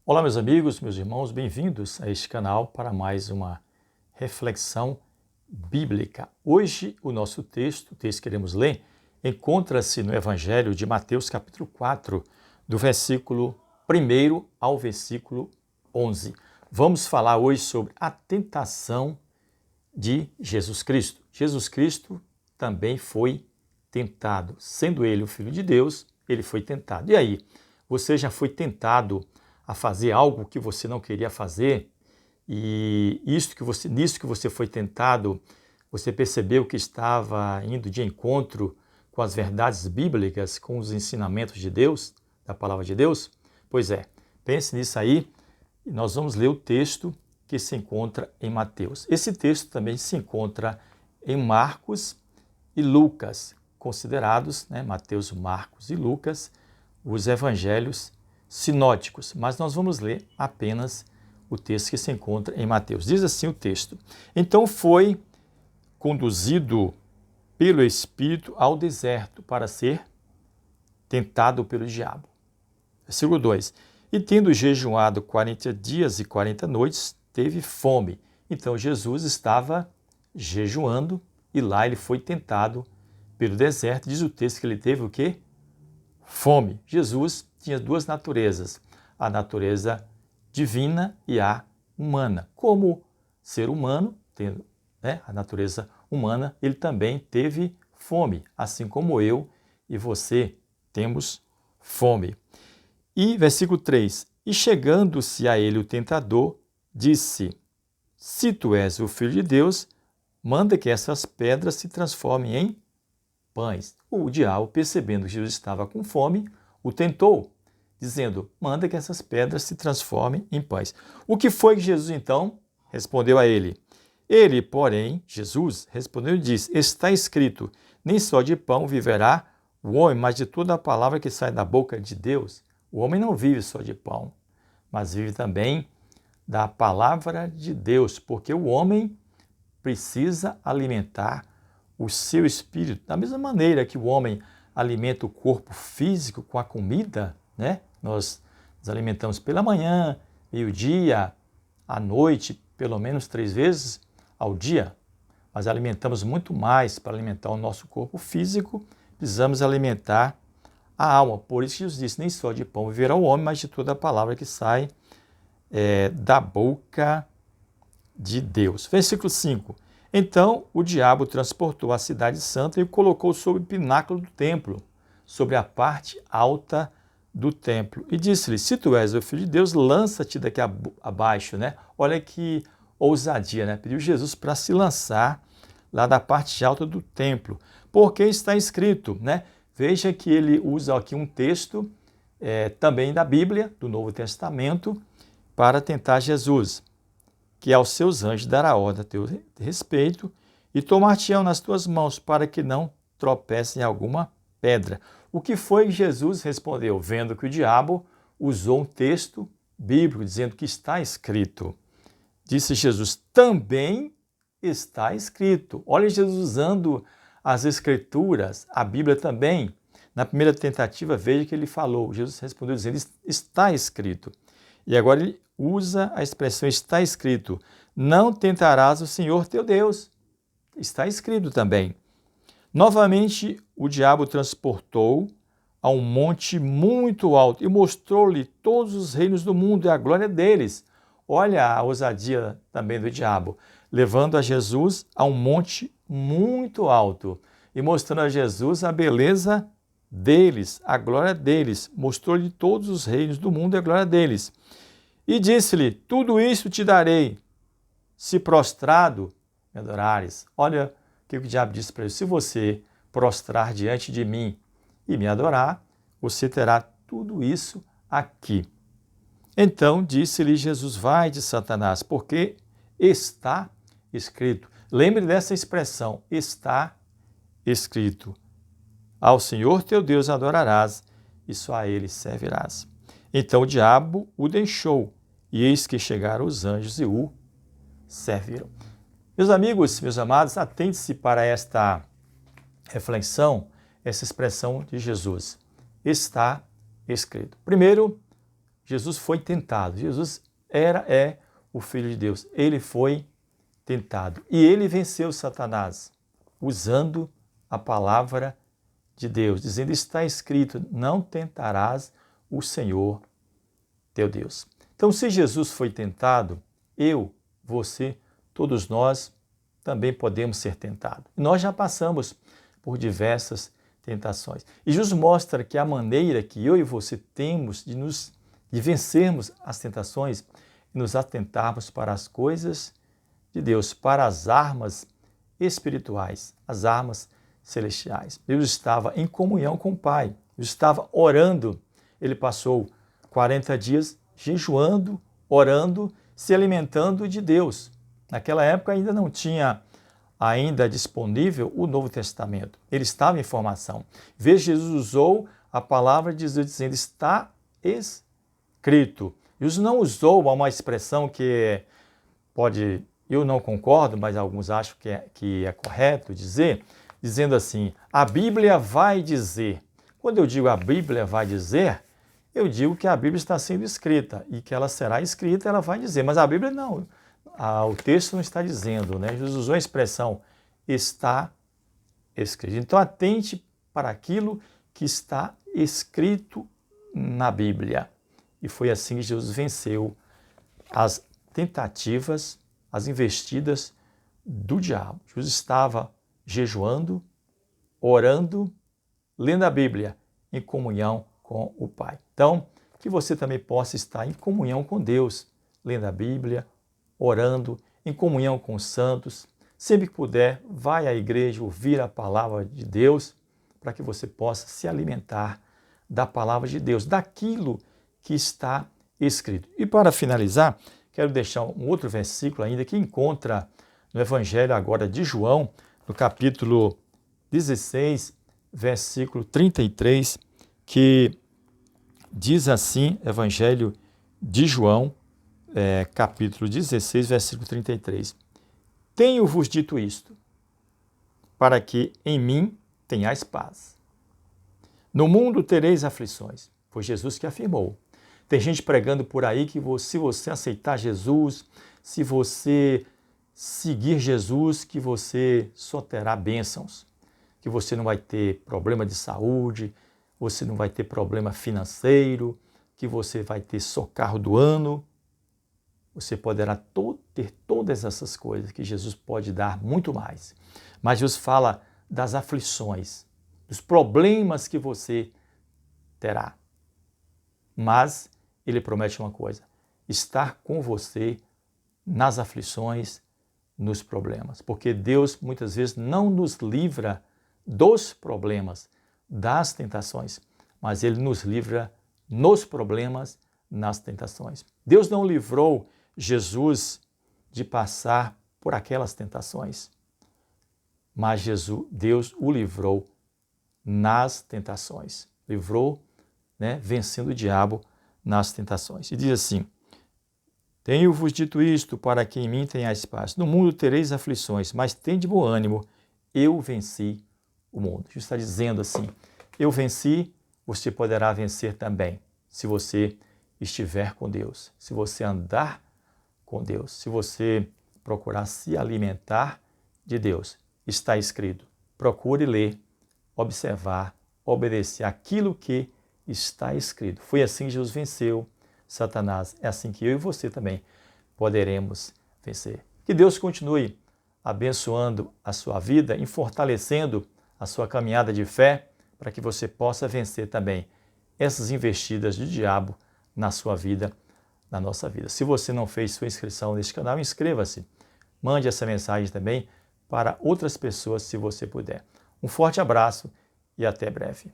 Olá, meus amigos, meus irmãos, bem-vindos a este canal para mais uma reflexão bíblica. Hoje, o nosso texto que queremos ler, encontra-se no Evangelho de Mateus, capítulo 4, do versículo 1 ao versículo 11. Vamos falar hoje sobre a tentação de Jesus Cristo. Jesus Cristo também foi tentado. Sendo ele o Filho de Deus, ele foi tentado. E aí, você já foi tentado a fazer algo que você não queria fazer, e nisso que você foi tentado, você percebeu que estava indo de encontro com as verdades bíblicas, com os ensinamentos de Deus, da palavra de Deus? Pois é, pense nisso aí, e nós vamos ler o texto que se encontra em Mateus. Esse texto também se encontra em Marcos e Lucas, considerados, Mateus, Marcos e Lucas, os evangelhos sinóticos, mas nós vamos ler apenas o texto que se encontra em Mateus. Diz assim o texto: Então foi conduzido pelo Espírito ao deserto para ser tentado pelo diabo. Versículo 2: E tendo jejuado 40 dias e 40 noites, teve fome. Então Jesus estava jejuando e lá ele foi tentado pelo deserto. Diz o texto que ele teve o quê? Fome. Jesus tinha duas naturezas, a natureza divina e a humana. Como ser humano, tendo a natureza humana, ele também teve fome, assim como eu e você temos fome. E versículo 3, E chegando-se a ele o tentador, disse, Se tu és o Filho de Deus, manda que essas pedras se transformem em pães. O diabo, percebendo que Jesus estava com fome, o tentou, dizendo, manda que essas pedras se transformem em pães. O que foi que Jesus então respondeu a ele? Ele, porém, Jesus, respondeu e disse, está escrito, nem só de pão viverá o homem, mas de toda a palavra que sai da boca de Deus. O homem não vive só de pão, mas vive também da palavra de Deus, porque o homem precisa alimentar o seu espírito. Da mesma maneira que o homem alimenta o corpo físico com a comida, Nós nos alimentamos pela manhã, meio-dia, à noite, pelo menos 3 vezes ao dia. Mas alimentamos muito mais para alimentar o nosso corpo físico, precisamos alimentar a alma. Por isso Jesus disse, nem só de pão viverá o homem, mas de toda a palavra que sai da boca de Deus. Versículo 5. Então o diabo transportou a cidade santa e o colocou sobre o pináculo do templo, sobre a parte alta do templo. E disse-lhe, se tu és o Filho de Deus, lança-te daqui abaixo. Olha que ousadia, Pediu Jesus para se lançar lá da parte alta do templo. Porque está escrito, Veja que ele usa aqui um texto também da Bíblia, do Novo Testamento, para tentar Jesus, que aos seus anjos dará ordem a teu respeito e tomar-te-ão nas tuas mãos para que não tropece em alguma pedra. O que foi que Jesus respondeu? Vendo que o diabo usou um texto bíblico, dizendo que está escrito. Disse Jesus, também está escrito. Olha Jesus usando as escrituras, a Bíblia também. Na primeira tentativa, veja que ele falou. Jesus respondeu dizendo, está escrito. E agora ele usa a expressão está escrito. Não tentarás o Senhor teu Deus. Está escrito também. Novamente, o diabo transportou a um monte muito alto e mostrou-lhe todos os reinos do mundo e a glória deles. Olha a ousadia também do diabo, levando a Jesus a um monte muito alto e mostrando a Jesus a beleza deles, a glória deles. Mostrou-lhe todos os reinos do mundo e a glória deles. E disse-lhe, tudo isso te darei, se prostrado me adorares. Olha o que o diabo disse para ele, se você prostrar diante de mim e me adorar, você terá tudo isso aqui. Então disse-lhe Jesus, vai de Satanás, porque está escrito. Lembre dessa expressão, está escrito. Ao Senhor teu Deus adorarás e só a ele servirás. Então o diabo o deixou, e eis que chegaram os anjos e o serviram. Meus amigos, meus amados, atente-se para esta reflexão, essa expressão de Jesus. Está escrito. Primeiro, Jesus foi tentado. Jesus é o Filho de Deus. Ele foi tentado. E ele venceu Satanás, usando a palavra de Deus, dizendo: está escrito, não tentarás o Senhor teu Deus. Então, se Jesus foi tentado, eu, você, todos nós também podemos ser tentados. Nós já passamos por diversas tentações. E Jesus mostra que a maneira que eu e você temos de vencermos as tentações e nos atentarmos para as coisas de Deus, para as armas espirituais, as armas celestiais. Jesus estava em comunhão com o Pai, Jesus estava orando. Ele passou 40 dias jejuando, orando, se alimentando de Deus. Naquela época ainda não tinha disponível o Novo Testamento. Ele estava em formação. Veja, Jesus usou a palavra de Deus dizendo: está escrito. Jesus não usou uma expressão que eu não concordo, mas alguns acham que é correto dizer, dizendo assim: a Bíblia vai dizer. Quando eu digo a Bíblia vai dizer, eu digo que a Bíblia está sendo escrita e que ela será escrita, ela vai dizer. Mas a Bíblia não. O texto não está dizendo, né? Jesus usou a expressão está escrito. Então, atente para aquilo que está escrito na Bíblia. E foi assim que Jesus venceu as tentativas, as investidas do diabo. Jesus estava jejuando, orando, lendo a Bíblia, em comunhão com o Pai. Então, que você também possa estar em comunhão com Deus, lendo a Bíblia, orando, em comunhão com os santos. Sempre que puder, vai à igreja ouvir a palavra de Deus, para que você possa se alimentar da palavra de Deus, daquilo que está escrito. E para finalizar, quero deixar um outro versículo ainda que encontra no Evangelho agora de João, no capítulo 16, versículo 33, que diz assim, Evangelho de João, capítulo 16, versículo 33. Tenho-vos dito isto, para que em mim tenhais paz. No mundo tereis aflições, foi Jesus que afirmou. Tem gente pregando por aí que se você aceitar Jesus, se você seguir Jesus, que você só terá bênçãos, que você não vai ter problema de saúde, você não vai ter problema financeiro, que você vai ter só carro do ano. Você poderá ter todas essas coisas que Jesus pode dar muito mais. Mas Jesus fala das aflições, dos problemas que você terá. Mas ele promete uma coisa: estar com você nas aflições, nos problemas. Porque Deus muitas vezes não nos livra dos problemas, das tentações, mas ele nos livra nos problemas, nas tentações. Deus não livrou Jesus de passar por aquelas tentações, mas Deus o livrou nas tentações. Livrou, vencendo o diabo nas tentações. E diz assim: tenho-vos dito isto para que em mim tenhais paz. No mundo tereis aflições, mas tende bom ânimo, eu venci o mundo. Jesus está dizendo assim: eu venci, você poderá vencer também, se você estiver com Deus, se você andar com Deus, se você procurar se alimentar de Deus. Está escrito. Procure ler, observar, obedecer aquilo que está escrito. Foi assim que Jesus venceu Satanás. É assim que eu e você também poderemos vencer. Que Deus continue abençoando a sua vida e fortalecendo a sua caminhada de fé para que você possa vencer também essas investidas do diabo na sua vida, na nossa vida. Se você não fez sua inscrição neste canal, inscreva-se. Mande essa mensagem também para outras pessoas, se você puder. Um forte abraço e até breve.